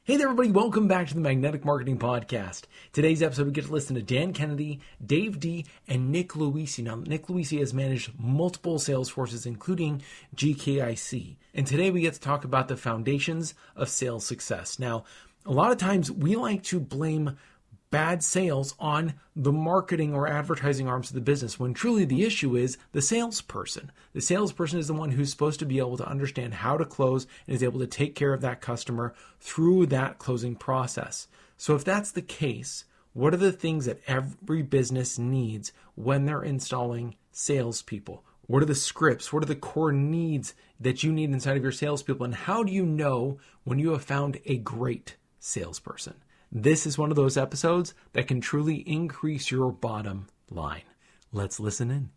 Hey there, everybody. Welcome back to the Magnetic Marketing Podcast. Today's episode, we get to listen to Dan Kennedy, Dave D, and Nick Luisi. Now, Nick Luisi has managed multiple sales forces, including GKIC. And today we get to talk about the foundations of sales success. Now, a lot of times we like to blame bad sales on the marketing or advertising arms of the business, when truly the issue is the salesperson. The salesperson is the one who's supposed to be able to understand how to close and is able to take care of that customer through that closing process. So if that's the case, what are the things that every business needs when they're installing salespeople? What are the scripts? What are the core needs that you need inside of your salespeople? And how do you know when you have found a great salesperson? This is one of those episodes that can truly increase your bottom line. Let's listen in.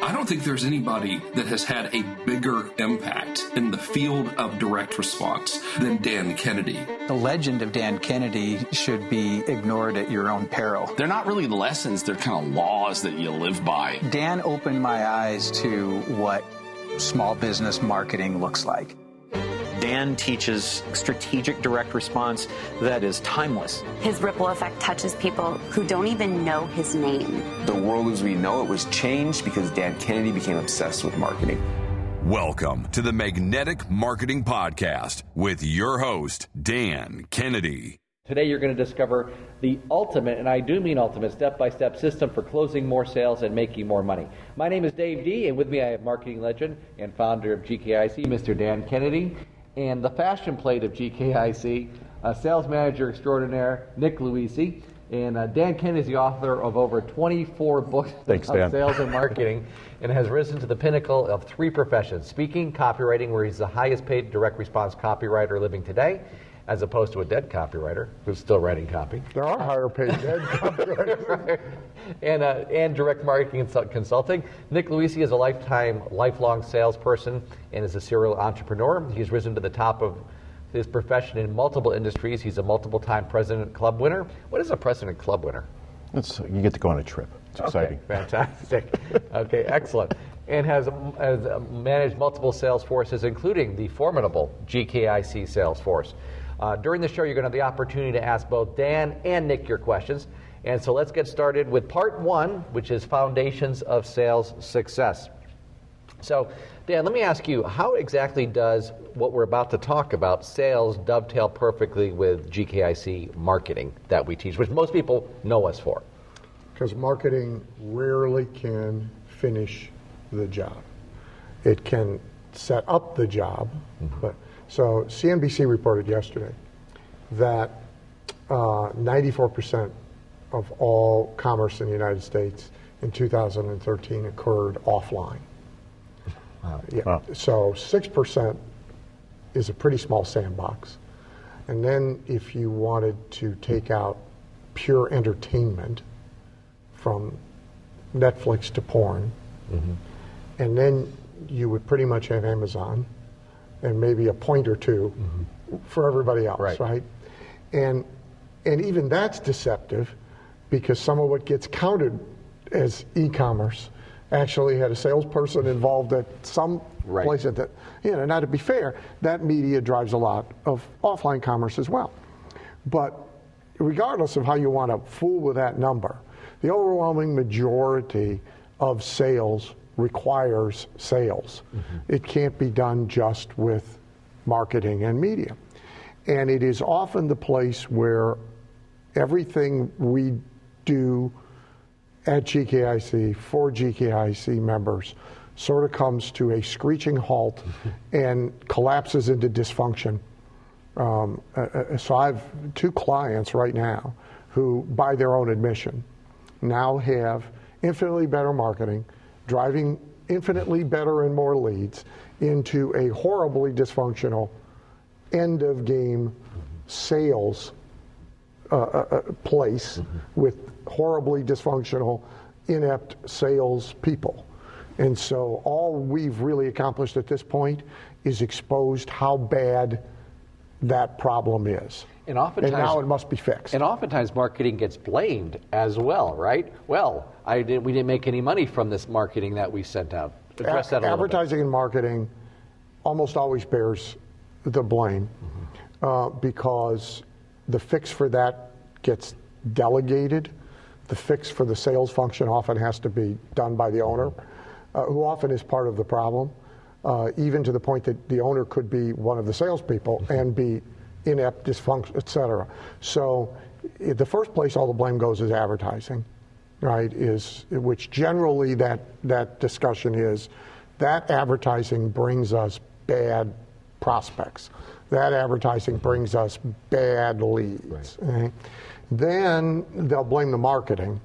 I don't think there's anybody that has had a bigger impact in the field of direct response than Dan Kennedy. The legend of Dan Kennedy should be ignored at your own peril. They're not really lessons, they're kind of laws that you live by. Dan opened my eyes to what small business marketing looks like. Dan teaches strategic direct response that is timeless. His ripple effect touches people who don't even know his name. The world as we know it was changed because Dan Kennedy became obsessed with marketing. Welcome to the Magnetic Marketing Podcast with your host, Dan Kennedy. Today you're going to discover the ultimate, and I do mean ultimate, step-by-step system for closing more sales and making more money. My name is Dave D, and with me I have marketing legend and founder of GKIC, Mr. Dan Kennedy, and the fashion plate of GKIC, sales manager extraordinaire, Nick Luisi. And Dan Kennedy is the author of over 24 books on sales and marketing and has risen to the pinnacle of three professions: speaking, copywriting, where he's the highest paid direct response copywriter living today, as opposed to a dead copywriter who's still writing copy. There are higher paid dead copywriters. And direct marketing consulting. Nick Luisi is a lifelong salesperson and is a serial entrepreneur. He's risen to the top of his profession in multiple industries. He's a multiple-time President Club winner. What is a President Club winner? You get to go on a trip. It's exciting. Okay, fantastic. Okay, excellent. And has managed multiple sales forces, including the formidable GKIC sales force. During the show, you're going to have the opportunity to ask both Dan and Nick your questions. And so let's get started with part one, which is Foundations of Sales Success. So, Dan, let me ask you, how exactly does what we're about to talk about, sales, dovetail perfectly with GKIC marketing that we teach, which most people know us for? Because marketing rarely can finish the job. It can set up the job. But so CNBC reported yesterday that 94% of all commerce in the United States in 2013 occurred offline. So 6% is a pretty small sandbox. And then if you wanted to take out pure entertainment from Netflix to porn, and then you would pretty much have Amazon and maybe a point or two for everybody else, right? And even that's deceptive, because some of what gets counted as e-commerce actually had a salesperson involved at some place at that. Now to be fair, that media drives a lot of offline commerce as well. But regardless of how you want to fool with that number, the overwhelming majority of sales requires sales. It can't be done just with marketing and media. And it is often the place where everything we do at GKIC for GKIC members sort of comes to a screeching halt and collapses into dysfunction. So I have two clients right now who, by their own admission, now have infinitely better marketing, driving infinitely better and more leads into a horribly dysfunctional end of game sales place with horribly dysfunctional, inept sales people. And so all we've really accomplished at this point is exposed how bad that problem is. And oftentimes, and now it must be fixed. And oftentimes marketing gets blamed as well, right? Well, we didn't make any money from this marketing that we sent out. Address that a little bit. Advertising and marketing almost always bears the blame because the fix for that gets delegated. The fix for the sales function often has to be done by the owner, who often is part of the problem, even to the point that the owner could be one of the salespeople and be inept, dysfunction, et cetera. So the first place all the blame goes is advertising, right? Which generally that discussion is that advertising brings us bad prospects. That advertising brings us bad leads. Right. Okay? Then they'll blame the marketing,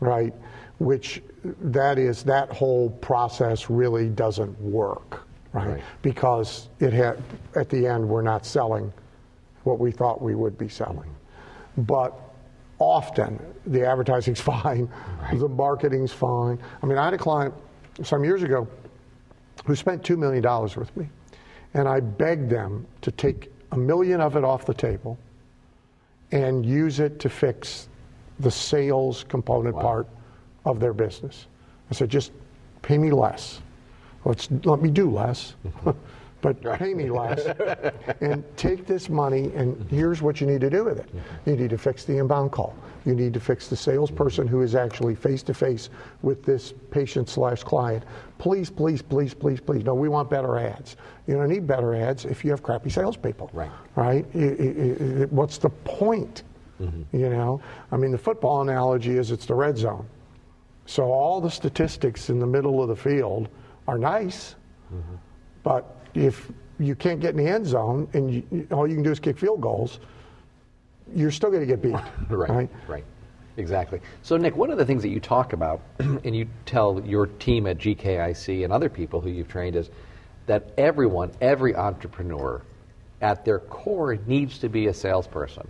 right? Which that whole process really doesn't work, right? Because at the end we're not selling what we thought we would be selling. But often the advertising's fine, the marketing's fine. I mean, I had a client some years ago who spent $2 million with me, and I begged them to take $1 million of it off the table and use it to fix the sales component part of their business. I said, just pay me less. Let me do less, but pay me less. And take this money, and here's what you need to do with it. You need to fix the inbound call. You need to fix the salesperson who is actually face-to-face with this patient/client. Please, please, please, please, please. No, we want better ads. You don't need better ads if you have crappy salespeople. Right? What's the point? You know? I mean, the football analogy is it's the red zone. So all the statistics in the middle of the field are nice, but if you can't get in the end zone and all you can do is kick field goals, you're still going to get beat. Right. Exactly. So, Nick, one of the things that you talk about, and you tell your team at GKIC and other people who you've trained, is that every entrepreneur at their core needs to be a salesperson.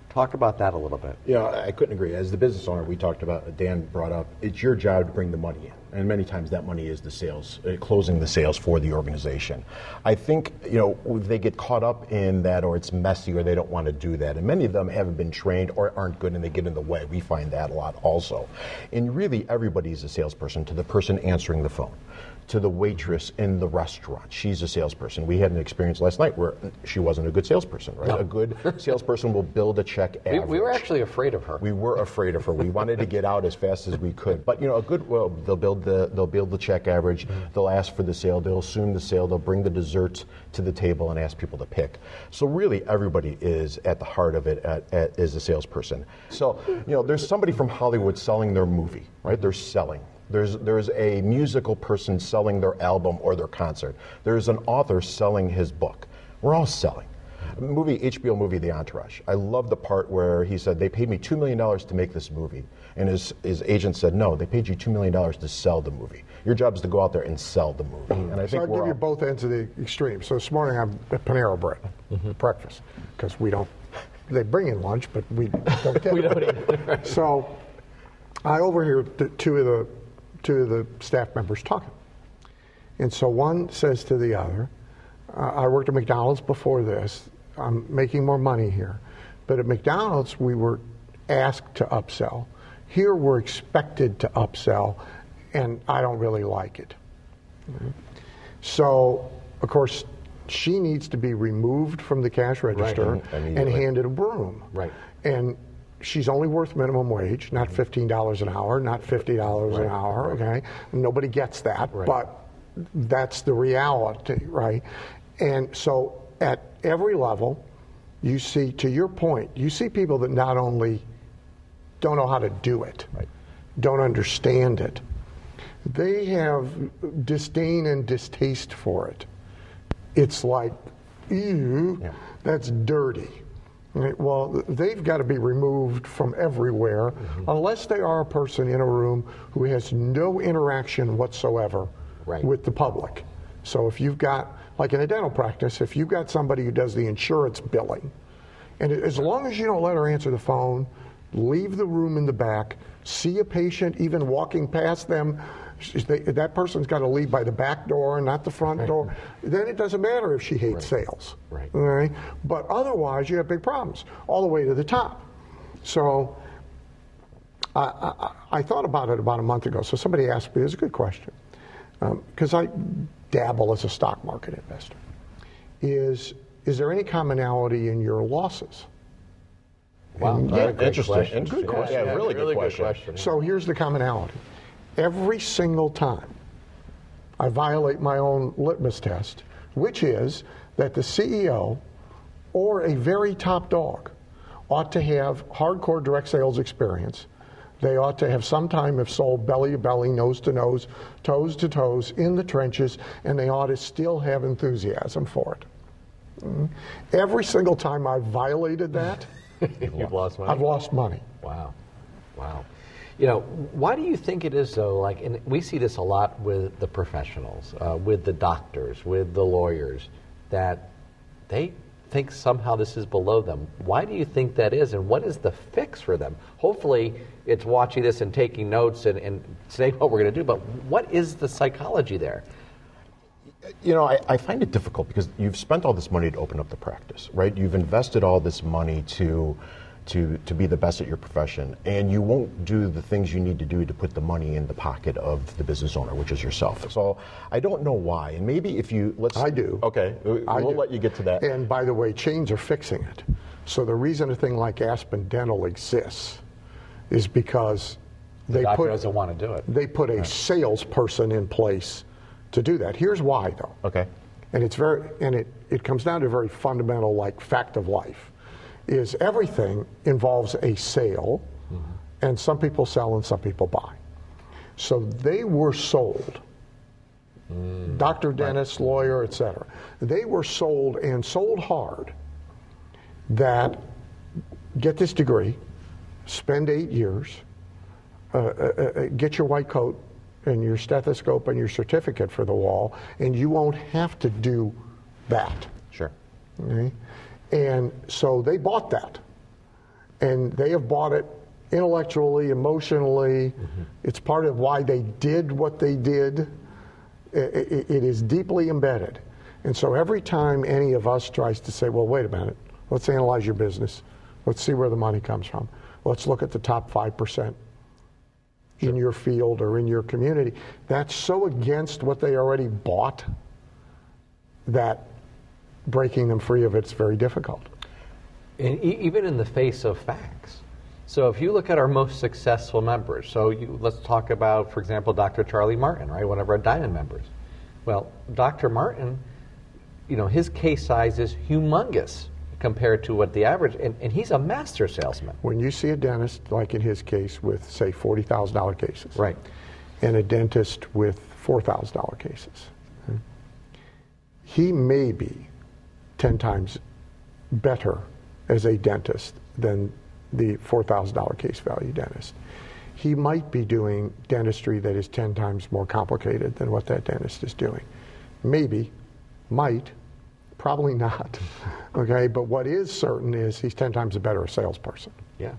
Talk about that a little bit. Yeah, I couldn't agree. As the business owner, we talked about, Dan brought up, it's your job to bring the money in. And many times that money is the sales, closing the sales for the organization. I think, they get caught up in that, or it's messy, or they don't want to do that. And many of them haven't been trained or aren't good, and they get in the way. We find that a lot also. And really, everybody's a salesperson, to the person answering the phone, to the waitress in the restaurant. She's a salesperson. We had an experience last night where she wasn't a good salesperson, right? No. A good salesperson will build a check average. We were actually afraid of her. We were afraid of her. We wanted to get out as fast as we could. But they'll build the check average. They'll ask for the sale. They'll assume the sale. They'll bring the desserts to the table and ask people to pick. So really, everybody is at the heart of it as a salesperson. So there's somebody from Hollywood selling their movie, right? They're selling. There's a musical person selling their album or their concert. There's an author selling his book. We're all selling. HBO movie, The Entourage. I love the part where he said, they paid me $2 million to make this movie. And his agent said, no, they paid you $2 million to sell the movie. Your job is to go out there and sell the movie. And I think I'll give you both ends of the extreme. So this morning I'm at Panera Bread, breakfast, because they bring in lunch, but we don't get it. So I overhear two of the staff members talking. And so one says to the other, I worked at McDonald's before this. I'm making more money here. But at McDonald's, we were asked to upsell. Here, we're expected to upsell, and I don't really like it. So, of course, she needs to be removed from the cash register and handed a broom. Right. And she's only worth minimum wage, not $15 an hour, not $50 an hour, okay? Nobody gets that, but that's the reality, right? And so at every level, you see, to your point, you see people that not only don't know how to do it, don't understand it, they have disdain and distaste for it. It's like, ew, that's dirty. Right? Well, they've got to be removed from everywhere unless they are a person in a room who has no interaction whatsoever with the public. So if you've got, like in a dental practice, if you've got somebody who does the insurance billing, and as long as you don't let her answer the phone, leave the room in the back, see a patient even walking past them, that person's got to leave by the back door, not the front door. Then it doesn't matter if she hates sales. Right? But otherwise, you have big problems all the way to the top. So I thought about it about a month ago. So somebody asked me, it's a good question, because I dabble as a stock market investor. Is there any commonality in your losses? Wow, Interesting. Good question. Yeah, really good question. So here's the commonality. Every single time I violate my own litmus test, which is that the CEO or a very top dog ought to have hardcore direct sales experience. They ought to have some time have sold belly to belly, nose to nose, toes to toes, in the trenches, and they ought to still have enthusiasm for it. Every single time I've violated that, You've lost money? I've lost money. Wow. You know, why do you think it is though, like, and we see this a lot with the professionals, with the doctors, with the lawyers, that they think somehow this is below them. Why do you think that is, and what is the fix for them? Hopefully it's watching this and taking notes and saying what we're going to do, but what is the psychology there? You know, I find it difficult because you've spent all this money to open up the practice, right? You've invested all this money to be the best at your profession, and you won't do the things you need to do to put the money in the pocket of the business owner, which is yourself. So I don't know why, and maybe if you I do. Okay, we'll let you get to that. And by the way, chains are fixing it. So the reason a thing like Aspen Dental exists is because The doctor doesn't want to do it. They put a salesperson in place to do that. Here's why, though. Okay. And it comes down to a very fundamental, like, fact of life. Is everything involves a sale, and some people sell and some people buy. So they were sold. Doctor, dentist, lawyer, etc. They were sold, and sold hard, that get this degree, spend 8 years, get your white coat and your stethoscope and your certificate for the wall, and you won't have to do that. Sure. Okay? And so they bought that. And they have bought it intellectually, emotionally. It's part of why they did what they did. It is deeply embedded. And so every time any of us tries to say, well, wait a minute, let's analyze your business. Let's see where the money comes from. Let's look at the top 5% in your field or in your community. That's so against what they already bought that breaking them free of it's very difficult. And even in the face of facts. So if you look at our most successful members, so let's talk about, for example, Dr. Charlie Martin, right, one of our Diamond members. Well, Dr. Martin, you know, his case size is humongous compared to what the average, and he's a master salesman. When you see a dentist, like in his case, with, say, $40,000 cases, right, and a dentist with $4,000 cases, he may be 10 times better as a dentist than the $4,000 case value dentist. He might be doing dentistry that is 10 times more complicated than what that dentist is doing. Maybe, might, probably not. Okay, but what is certain is he's 10 times a better salesperson. Yeah.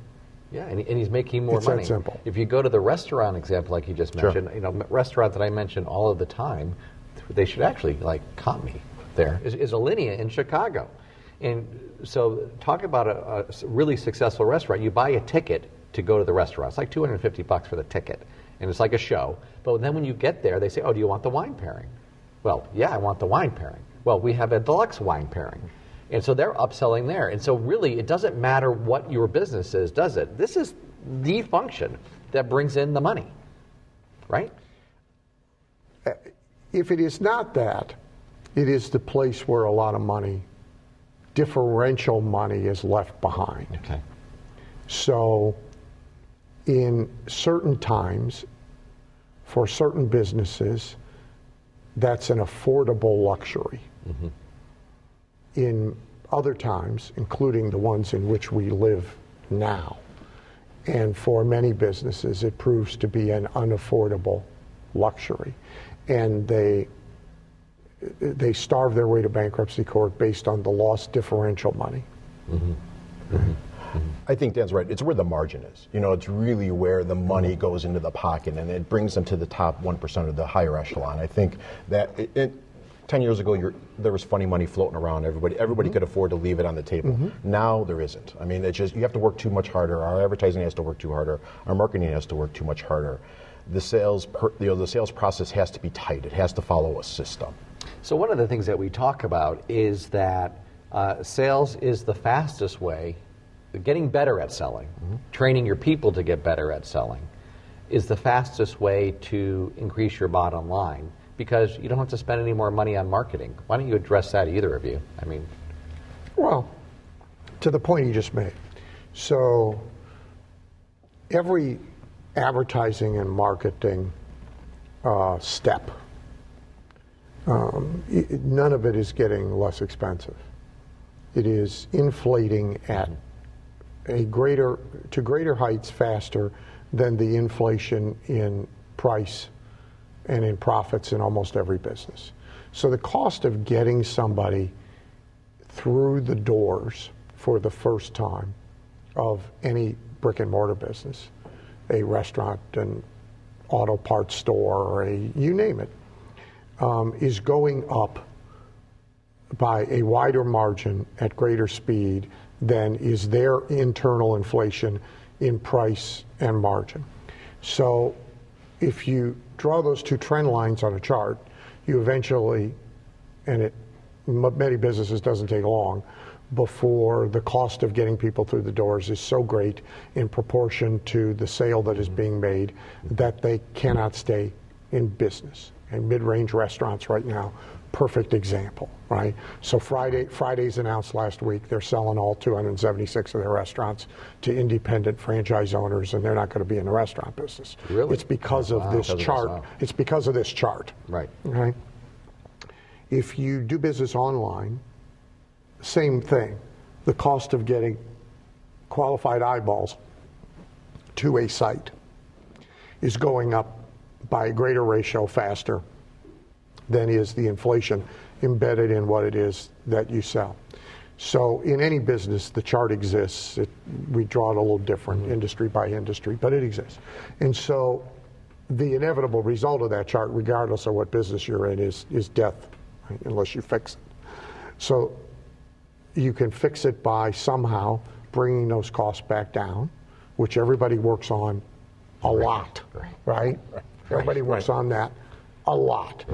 Yeah, and he's making more money. It's that simple. If you go to the restaurant example, like you just mentioned, you know, restaurants that I mention all of the time, they should actually, like, comp me there, is Alinea in Chicago. And so talk about a really successful restaurant. You buy a ticket to go to the restaurant. It's like $250 for the ticket, and it's like a show. But then when you get there, they say, oh, do you want the wine pairing? Well, yeah, I want the wine pairing. Well, we have a deluxe wine pairing. And so they're upselling there. And so really, it doesn't matter what your business is, does it? This is the function that brings in the money, right? If it is not that, it is the place where a lot of money, differential money, is left behind. Okay. So in certain times, for certain businesses, that's an affordable luxury. In other times, including the ones in which we live now, and for many businesses, it proves to be an unaffordable luxury. And they starve their way to bankruptcy court based on the lost differential money. I think Dan's right. It's where the margin is. You know, it's really where the money goes into the pocket, and it brings them to the top 1% of the higher echelon. I think that 10 years ago, there was funny money floating around. Everybody could afford to leave it on the table. Now there isn't. I mean, it's just, you have to work too much harder. Our advertising has to work too harder. Our marketing has to work too much harder. The sales process has to be tight. It has to follow a system. So one of the things that we talk about is that sales is the fastest way getting better at selling, training your people to get better at selling, is the fastest way to increase your bottom line, because you don't have to spend any more money on marketing. Why don't you address that, either of you? I mean, well, to the point you just made. So every advertising and marketing step, none of it is getting less expensive. It is inflating at to greater heights faster than the inflation in price and in profits in almost every business. So the cost of getting somebody through the doors for the first time of any brick and mortar business, a restaurant, an auto parts store, or you name it, is going up by a wider margin at greater speed than is their internal inflation in price and margin. So if you draw those two trend lines on a chart, you eventually, and many businesses doesn't take long, before the cost of getting people through the doors is so great in proportion to the sale that is being made that they cannot stay in business. And mid-range restaurants right now, perfect example, right? So Friday's announced last week they're selling all 276 of their restaurants to independent franchise owners, and they're not going to be in the restaurant business. Really? It's because of this chart. It's because of this chart. Right. Okay. If you do business online, same thing. The cost of getting qualified eyeballs to a site is going up by a greater ratio faster than is the inflation embedded in what it is that you sell. So in any business, the chart exists. We draw it a little different, industry by industry, but it exists. And so the inevitable result of that chart, regardless of what business you're in, is death, right? Unless you fix it. So you can fix it by somehow bringing those costs back down, which everybody works on a lot, right? Everybody works on that a lot.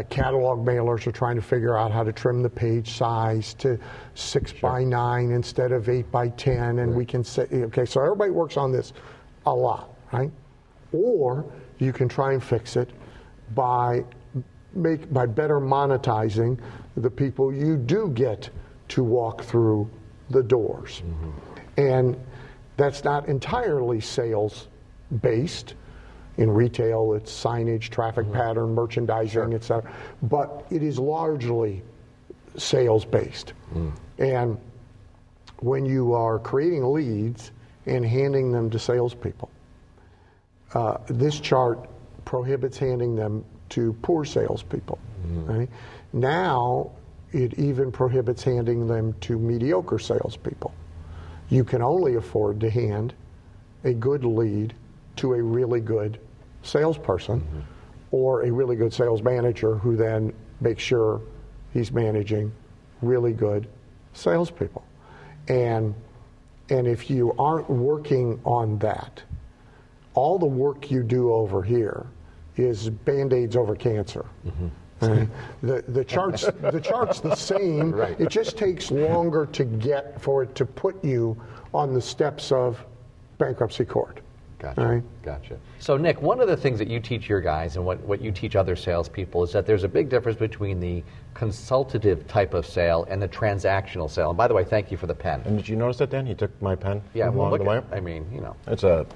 Catalog mailers are trying to figure out how to trim the page size to 6x9 instead of 8x10, and we can say, okay, so everybody works on this a lot, right? Or you can try and fix it by better monetizing the people you do get to walk through the doors. And that's not entirely sales based. In retail, it's signage, traffic pattern, merchandising, et cetera. But it is largely sales based. And when you are creating leads and handing them to salespeople, this chart prohibits handing them to poor salespeople. Right? Now, it even prohibits handing them to mediocre salespeople. You can only afford to hand a good lead to a really good salesperson or a really good sales manager who then makes sure he's managing really good salespeople. And if you aren't working on that, all the work you do over here is Band-Aids over cancer. The chart's the same. Right. It just takes longer for it to put you on the steps of bankruptcy court. Gotcha. Right? Gotcha. So, Nick, one of the things that you teach your guys and what you teach other salespeople is that there's a big difference between the consultative type of sale and the transactional sale. And by the way, thank you for the pen. And did you notice that, Dan? He took my pen. Yeah, well, along the way. I mean, you know. It's a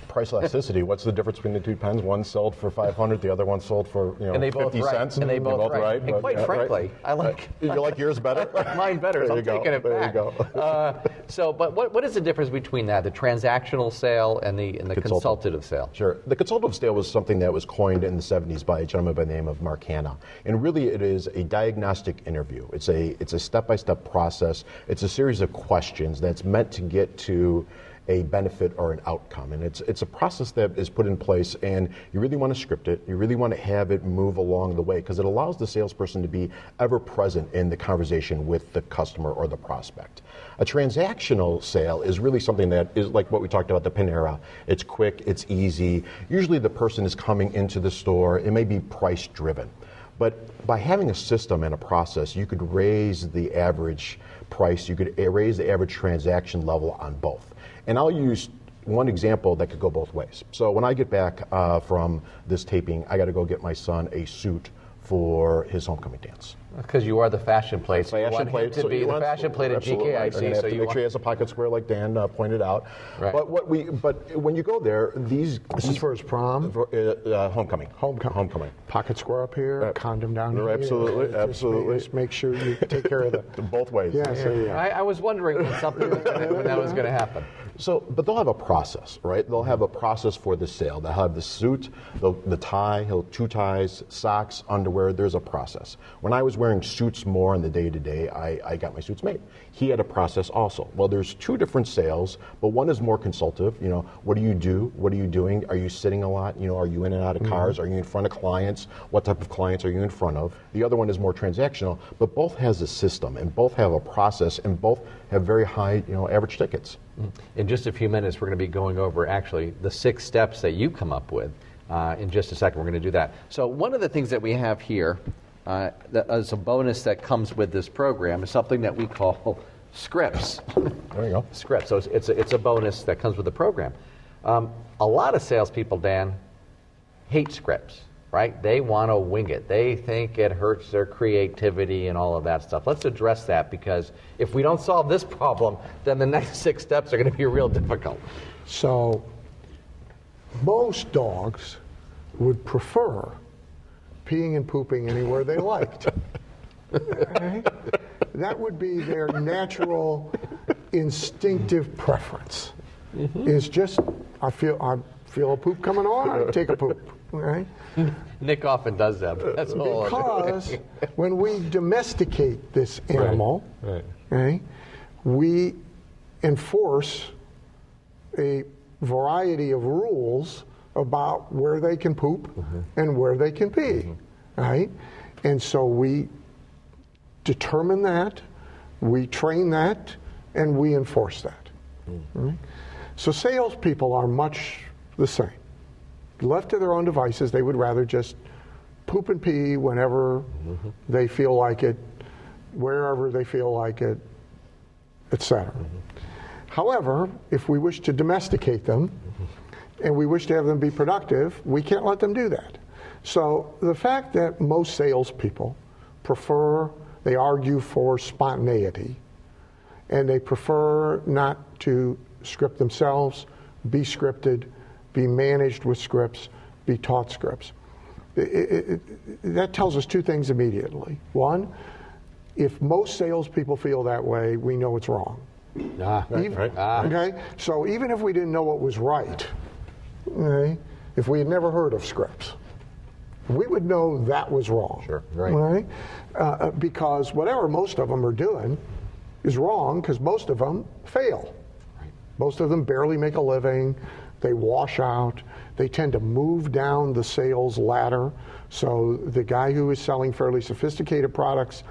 price elasticity. What's the difference between the two pens? One sold for $500, the other one sold for 50 cents. And they both right. And quite frankly, right. I like. You like yours better? Mine better. So I'm taking it back. There you go. But what is the difference between that, the transactional sale and the consultative sale? Sure. The consultative sale was something that was coined in the 70s by a gentleman by the name of Mark Hanna. And really it is a diagnostic interview. It's a step-by-step process. It's a series of questions that's meant to get to a benefit or an outcome. And it's a process that is put in place, and you really want to script it. You really want to have it move along the way, because it allows the salesperson to be ever present in the conversation with the customer or the prospect. A transactional sale is really something that is like what we talked about, the Panera. It's quick, it's easy. Usually the person is coming into the store. It may be price driven. But by having a system and a process, you could raise the average price, you could raise the average transaction level on both. And I'll use one example that could go both ways. So when I get back from this taping, I got to go get my son a suit for his homecoming dance. Because you are the fashion plate. So you want him to be the fashion plate at GKIC. So you make sure he has a pocket square like Dan pointed out. Right. But when you go there, this is for his prom? Homecoming. Homecoming. Pocket square up here, condom down here. Absolutely. Just make sure you take care of that. Both ways. Yeah, so yeah. I was wondering when that was going to happen. So, but they'll have a process, right? They'll have a process for the sale. They'll have the suit, the tie, two ties, socks, underwear. There's a process. When I was wearing suits more in the day-to-day, I got my suits made. He had a process also. Well, there's two different sales, but one is more consultative. You know, what do you do? What are you doing? Are you sitting a lot? You know, are you in and out of cars? Are you in front of clients? What type of clients are you in front of? The other one is more transactional, but both has a system and both have a process and both have very high, average tickets. In just a few minutes, we're going to be going over actually the 6 steps that you come up with. In just a second, we're going to do that. So one of the things that we have here as a bonus that comes with this program is something that we call scripts. There you go. Scripts. So it's a bonus that comes with the program. A lot of salespeople, Dan, hate scripts, right? They want to wing it. They think it hurts their creativity and all of that stuff. Let's address that, because if we don't solve this problem, then the next 6 steps are going to be real difficult. So most dogs would prefer peeing and pooping anywhere they liked. Okay? That would be their natural, instinctive preference. Is just, I feel a poop coming on, I take a poop. Right? Nick often does that. But that's all. Because when we domesticate this animal, okay, we enforce a variety of rules about where they can poop and where they can pee, right? And so we determine that, we train that, and we enforce that. Right? So salespeople are much the same. Left to their own devices, they would rather just poop and pee whenever they feel like it, wherever they feel like it, etc. However, if we wish to domesticate them and we wish to have them be productive, we can't let them do that. So the fact that most salespeople they argue for spontaneity, and they prefer not to script themselves, be scripted, be managed with scripts, be taught scripts. That tells us 2 things immediately. One, if most salespeople feel that way, we know it's wrong. Okay? So even if we didn't know what was right, okay, if we had never heard of scripts, we would know that was wrong. Sure, right. Because whatever most of them are doing is wrong, because most of them fail. Right. Most of them barely make a living. They wash out. They tend to move down the sales ladder. So the guy who is selling fairly sophisticated products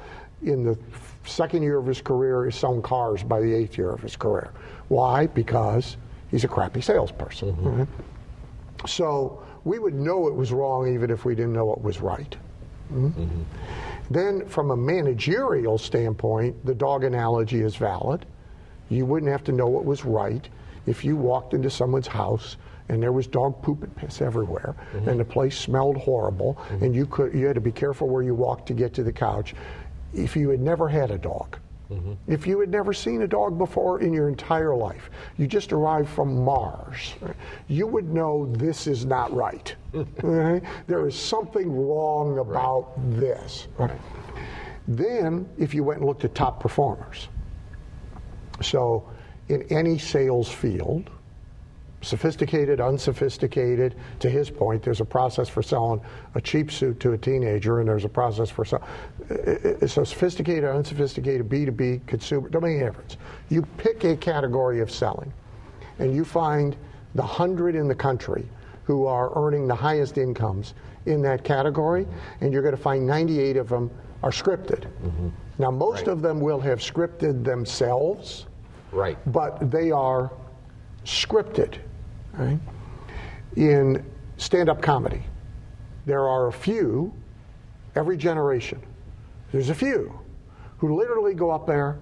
in the 2nd year of his career is selling cars by the 8th year of his career. Why? Because he's a crappy salesperson. Right? So we would know it was wrong even if we didn't know it was right. Then from a managerial standpoint, the dog analogy is valid. You wouldn't have to know what was right if you walked into someone's house and there was dog poop and piss everywhere, and the place smelled horrible, and you had to be careful where you walked to get to the couch. If you had never had a dog, if you had never seen a dog before in your entire life, you just arrived from Mars, you would know this is not right. Right? There is something wrong about this. Right? Then, if you went and looked at top performers, so in any sales field, sophisticated, unsophisticated, to his point, there's a process for selling a cheap suit to a teenager, and there's a process for selling. So sophisticated, unsophisticated, B2B, consumer, don't make any difference. You pick a category of selling, and you find the 100 in the country who are earning the highest incomes in that category, and you're going to find 98 of them are scripted. Now, most of them will have scripted themselves, but they are scripted. Right? In stand-up comedy, there are a few every generation. There's a few who literally go up there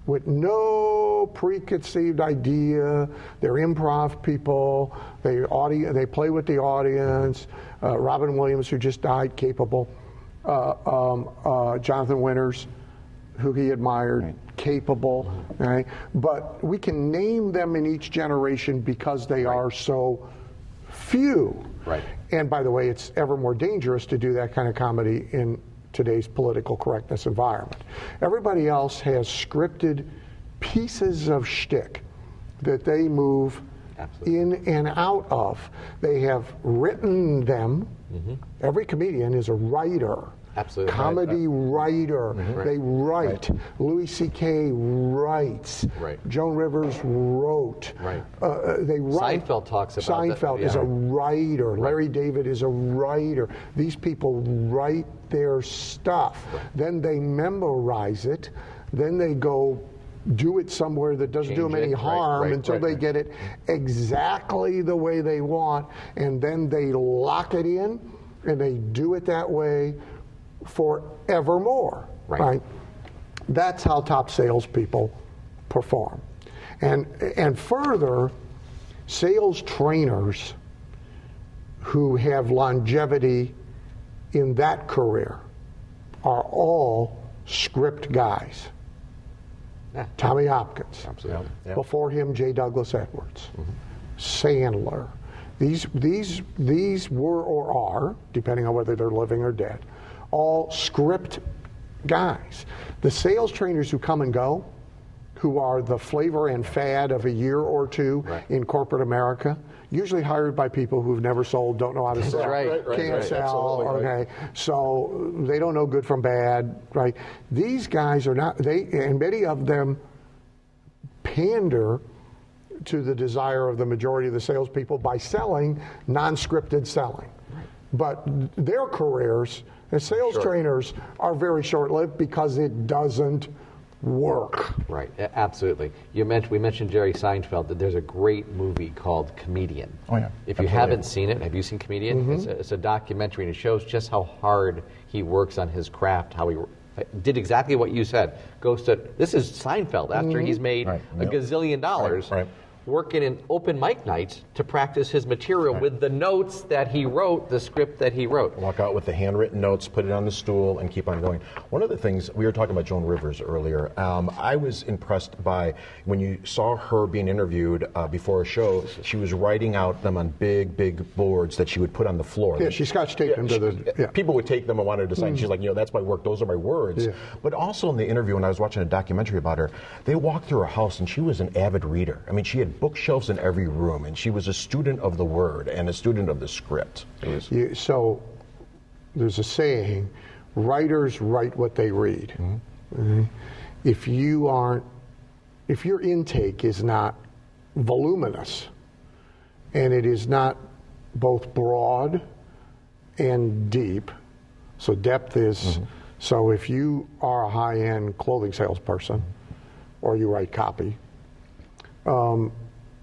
with no preconceived idea. They're improv people. They play with the audience. Robin Williams, who just died, capable. Jonathan Winters, who he admired, capable. Right? But we can name them in each generation because they are so few. Right. And by the way, it's ever more dangerous to do that kind of comedy in today's political correctness environment. Everybody else has scripted pieces of shtick that they move in and out of. They have written them. Every comedian is a writer. Absolutely. Comedy writer. They write. Louis C.K. writes. Joan Rivers wrote. They write. Seinfeld talks about Seinfeld is a writer. Larry David is a writer. These people write their stuff. Then they memorize it. Then they go do it somewhere that doesn't do them any harm until they get it exactly the way they want. And then they lock it in and they do it that way forevermore, right? That's how top salespeople perform. And further, sales trainers who have longevity in that career are all script guys. Tommy Hopkins. Absolutely. Before him, J. Douglas Edwards. Sandler. These were or are, depending on whether they're living or dead, all script guys. The sales trainers who come and go, who are the flavor and fad of a year or two in corporate America, usually hired by people who've never sold, don't know how to sell, can't sell, okay, so they don't know good from bad, right? These guys are not, and many of them pander to the desire of the majority of the salespeople by selling non-scripted selling. But their careers as sales trainers are very short-lived because it doesn't work. Right, absolutely. We mentioned Jerry Seinfeld. That there's a great movie called Comedian. Oh yeah. If you haven't seen it, have you seen Comedian? It's a documentary, and it shows just how hard he works on his craft. How he did exactly what you said. This is Seinfeld after he's made a gazillion dollars. Working in open mic nights to practice his material with the notes that he wrote, the script that he wrote. Walk out with the handwritten notes, put it on the stool, and keep on going. One of the things, we were talking about Joan Rivers earlier. I was impressed by when you saw her being interviewed before a show, she was writing out them on big boards that she would put on the floor. Yeah, she scotch taped them to the... People would take them and wanted to sign. She's like, that's my work, those are my words. But also in the interview, when I was watching a documentary about her, they walked through her house and she was an avid reader. I mean, she had bookshelves in every room, and she was a student of the word and a student of the script. So there's a saying, writers write what they read. If your intake is not voluminous and it is not both broad and deep, so depth is, so if you are a high-end clothing salesperson or you write copy,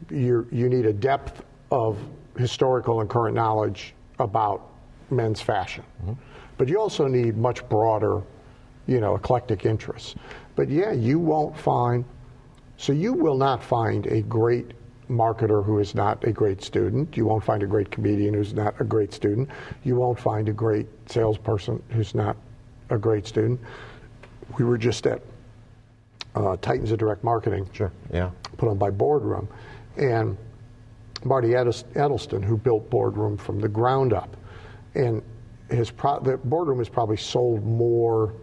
you need a depth of historical and current knowledge about men's fashion. But you also need much broader, eclectic interests. But you won't find, so you will not find a great marketer who is not a great student. You won't find a great comedian who's not a great student. You won't find a great salesperson who's not a great student. We were just at Titans of Direct Marketing. Put on by Boardroom. And Marty Edelston, who built Boardroom from the ground up, and the Boardroom has probably sold more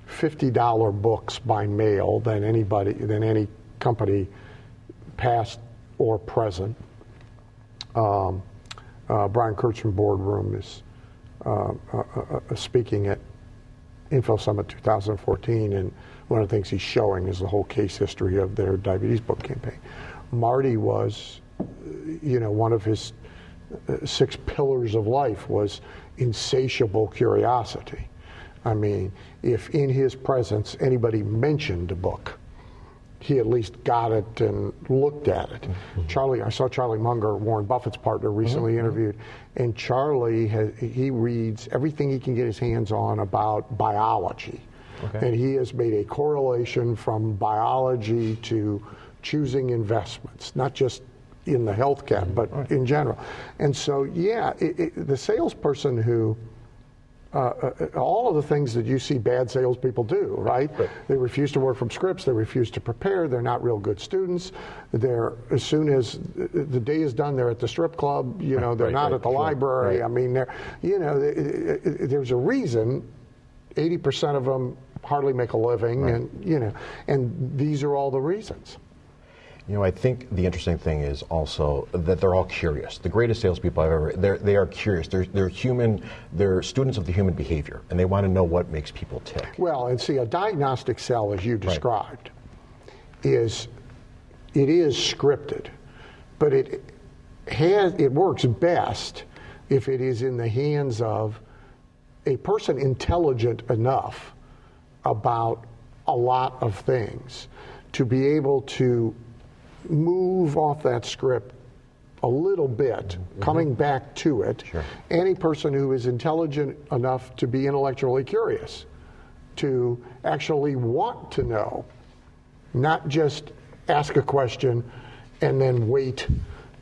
$50 books by mail than any company, past or present. Brian Kurtz from Boardroom is speaking at Info Summit 2014, and one of the things he's showing is the whole case history of their diabetes book campaign. Marty was, one of his 6 pillars of life was insatiable curiosity. I mean, if in his presence anybody mentioned a book, he at least got it and looked at it. I saw Charlie Munger, Warren Buffett's partner, recently interviewed, and Charlie, he reads everything he can get his hands on about biology. Okay. And he has made a correlation from biology to choosing investments, not just in the health cap, but in general. And so, the salesperson who, all of the things that you see bad salespeople do, right? They refuse to work from scripts, they refuse to prepare, they're not real good students, as soon as the day is done, they're at the strip club, they're not at the library. I mean, there's a reason 80% of them hardly make a living, and these are all the reasons. I think the interesting thing is also that they're all curious. The greatest salespeople I've ever, they are curious. They're human, they're students of the human behavior, and they want to know what makes people tick. Well, and see, a diagnostic cell, as you described, is scripted, but it works best if it is in the hands of a person intelligent enough about a lot of things to be able to move off that script a little bit, coming back to it. Sure. Any person who is intelligent enough to be intellectually curious, to actually want to know, not just ask a question and then wait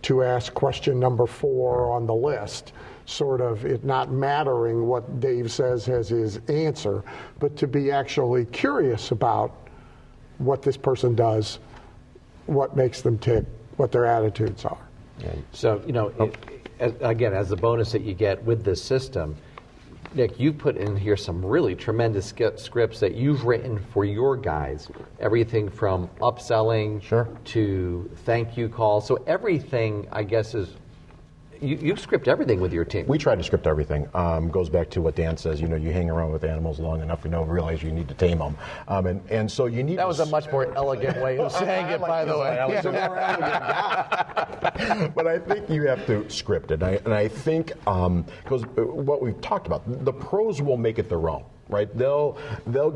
to ask question number 4 on the list, sort of it not mattering what Dave says as his answer, but to be actually curious about what this person does, what makes them tick, what their attitudes are. So, again, as the bonus that you get with this system, Nick, you put in here some really tremendous scripts that you've written for your guys. Everything from upselling to thank you calls. So everything, I guess, is... You script everything with your team. We try to script everything. Goes back to what Dan says. You hang around with animals long enough, realize you need to tame them. And so you need. That was a much more elegant way of saying it, by the way. But I think you have to script it, and I think because what we've talked about, the pros will make it their own. Right? They'll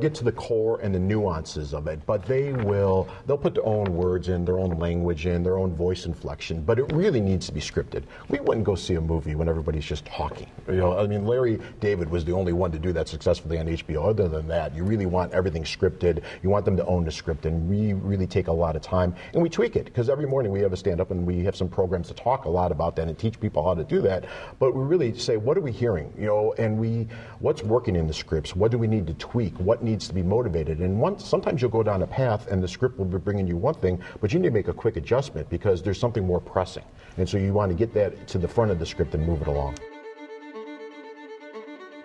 get to the core and the nuances of it, but they'll put their own words in, their own language in, their own voice inflection, but it really needs to be scripted. We wouldn't go see a movie when everybody's just talking. Larry David was the only one to do that successfully on HBO. Other than that, you really want everything scripted. You want them to own the script, and we really take a lot of time, and we tweak it, because every morning we have a stand-up, and we have some programs to talk a lot about that and teach people how to do that, but we really say, what are we hearing? And what's working in the scripts? What do we need to tweak? What needs to be motivated? And sometimes you'll go down a path and the script will be bringing you one thing, but you need to make a quick adjustment because there's something more pressing. And so you want to get that to the front of the script and move it along.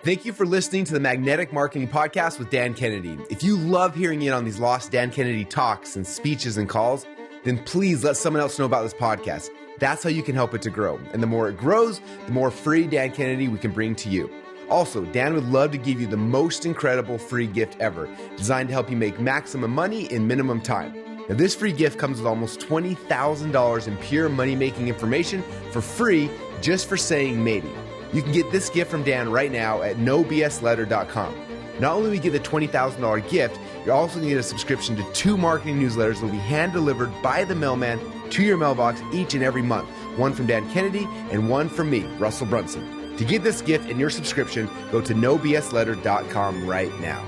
Thank you for listening to the Magnetic Marketing Podcast with Dan Kennedy. If you love hearing in on these lost Dan Kennedy talks and speeches and calls, then please let someone else know about this podcast. That's how you can help it to grow. And the more it grows, the more free Dan Kennedy we can bring to you. Also, Dan would love to give you the most incredible free gift ever, designed to help you make maximum money in minimum time. Now, this free gift comes with almost $20,000 in pure money-making information for free just for saying maybe. You can get this gift from Dan right now at nobsletter.com. Not only will you get the $20,000 gift, you're also going to get a subscription to 2 marketing newsletters that will be hand-delivered by the mailman to your mailbox each and every month. One from Dan Kennedy and one from me, Russell Brunson. To get this gift and your subscription, go to nobsletter.com right now.